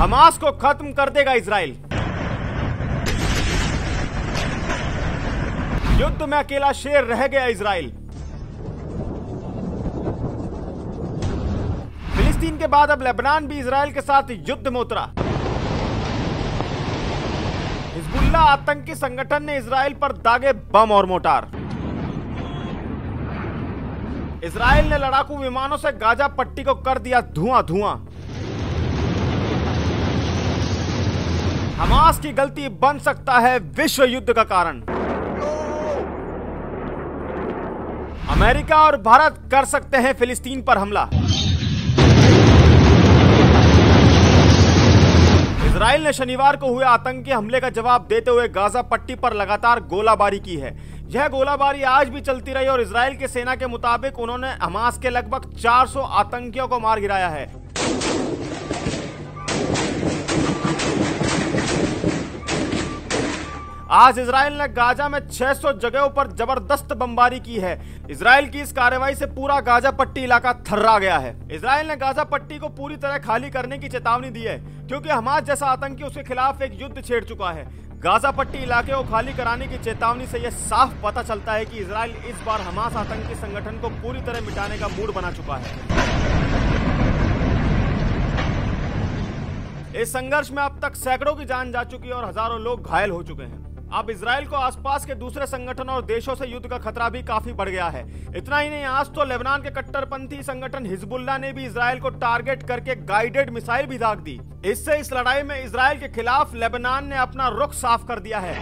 Hamas को खत्म कर देगा इजराइल। युद्ध में अकेला शेर रह गया इजराइल। फिलिस्तीन के बाद अब लेबनान भी इजराइल के साथ युद्ध में उतरा। हिजबुल्लाह आतंकी संगठन ने इजराइल पर दागे बम और मोटार। इजराइल ने लड़ाकू विमानों से गाजा पट्टी को कर दिया धुआं धुआं। हमास की गलती बन सकता है विश्व युद्ध का कारण। अमेरिका और भारत कर सकते हैं फिलिस्तीन पर हमला। इजराइल ने शनिवार को हुए आतंकी हमले का जवाब देते हुए गाजा पट्टी पर लगातार गोलाबारी की है। यह गोलाबारी आज भी चलती रही और इजराइल की सेना के मुताबिक उन्होंने हमास के लगभग 400 आतंकियों को मार गिराया है। आज इजराइल ने गाजा में 600 जगहों पर जबरदस्त बमबारी की है। इजराइल की इस कार्रवाई से पूरा गाजा पट्टी इलाका थर्रा गया है। इजराइल ने गाजा पट्टी को पूरी तरह खाली करने की चेतावनी दी है क्योंकि हमास जैसा आतंकी उसके खिलाफ एक युद्ध छेड़ चुका है। गाजा पट्टी इलाके को खाली कराने की चेतावनी से यह साफ पता चलता है कि इजराइल इस बार हमास आतंकी संगठन को पूरी तरह मिटाने का मूड बना चुका है। इस संघर्ष में अब तक सैकड़ों की जान जा चुकी है और हजारों लोग घायल हो चुके हैं। अब इजराइल को आसपास के दूसरे संगठनों और देशों से युद्ध का खतरा भी काफी बढ़ गया है। इतना ही नहीं, आज तो लेबनान के कट्टरपंथी संगठन हिजबुल्लाह ने भी इजराइल को टारगेट करके गाइडेड मिसाइल भी दाग दी। इससे इस लड़ाई में इजराइल के खिलाफ लेबनान ने अपना रुख साफ कर दिया है।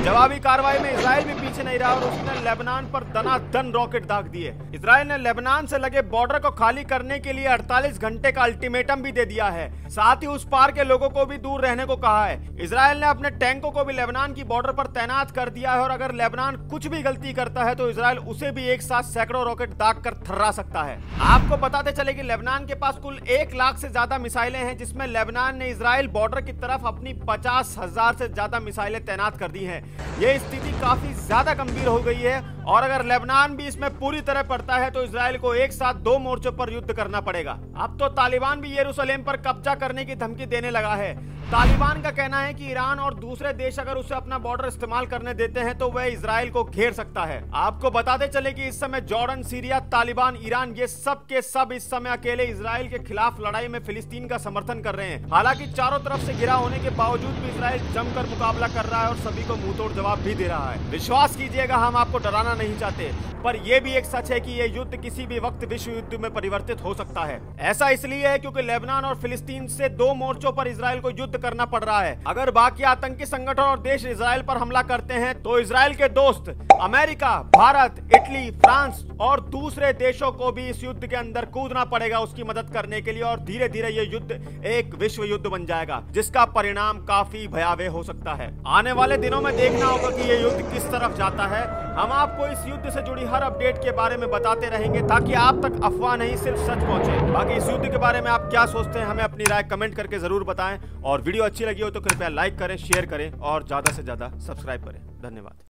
जवाबी कार्रवाई में इजराइल भी पीछे नहीं रहा और उसने लेबनान पर दनादन रॉकेट दाग दिए। इजराइल ने लेबनान से लगे बॉर्डर को खाली करने के लिए 48 घंटे का अल्टीमेटम भी दे दिया है। साथ ही उस पार के लोगों को भी दूर रहने को कहा है। इजराइल ने अपने टैंकों को भी लेबनान की बॉर्डर पर तैनात कर दिया है और अगर लेबनान कुछ भी गलती करता है तो इजराइल उसे भी एक साथ सैकड़ों रॉकेट दाग कर थर्रा सकता है। आपको बताते चले कि लेबनान के पास कुल 1 लाख से ज्यादा मिसाइलें हैं, जिसमें लेबनान ने इजराइल बॉर्डर की तरफ अपनी 50,000 से ज्यादा मिसाइलें तैनात कर दी हैं। ये स्थिति काफी ज्यादा गंभीर हो गई है और अगर लेबनान भी इसमें पूरी तरह पड़ता है तो इजराइल को एक साथ 2 मोर्चों पर युद्ध करना पड़ेगा। अब तो तालिबान भी यरूशलेम पर कब्जा करने की धमकी देने लगा है। तालिबान का कहना है कि ईरान और दूसरे देश अगर उसे अपना बॉर्डर इस्तेमाल करने देते हैं तो वह इजराइल को घेर सकता है। आपको बताते चले कि इस समय जॉर्डन, सीरिया, तालिबान, ईरान ये सब के सब इस समय अकेले इजराइल के खिलाफ लड़ाई में फिलिस्तीन का समर्थन कर रहे हैं। हालांकि चारों तरफ से घिरा होने के बावजूद भी इजराइल जमकर मुकाबला कर रहा है और सभी को मुंहतोड़ जवाब भी दे रहा है। विश्वास कीजिएगा, हम आपको डराना नहीं चाहते, पर यह भी एक सच है कि यह युद्ध किसी भी वक्त विश्व युद्ध में परिवर्तित हो सकता है। ऐसा इसलिए है क्योंकि लेबनान और फिलिस्तीन से 2 मोर्चों पर इजराइल को युद्ध करना पड़ रहा है। अगर बाकी आतंकी संगठन और देश इजराइल पर हमला करते हैं तो इजराइल के दोस्त अमेरिका, भारत, इटली, फ्रांस और दूसरे देशों को भी इस युद्ध के अंदर कूदना पड़ेगा उसकी मदद करने के लिए और धीरे धीरे यह युद्ध एक विश्व युद्ध बन जाएगा जिसका परिणाम काफी भयावह हो सकता है। आने वाले दिनों में देखना होगा कि यह युद्ध किस तरफ जाता है। हम आपको इस युद्ध से जुड़ी हर अपडेट के बारे में बताते रहेंगे ताकि आप तक अफवाह नहीं सिर्फ सच पहुंचे। बाकी इस युद्ध के बारे में आप क्या सोचते हैं हमें अपनी राय कमेंट करके जरूर बताएं और वीडियो अच्छी लगी हो तो कृपया लाइक करें, शेयर करें और ज्यादा से ज्यादा सब्सक्राइब करें। धन्यवाद।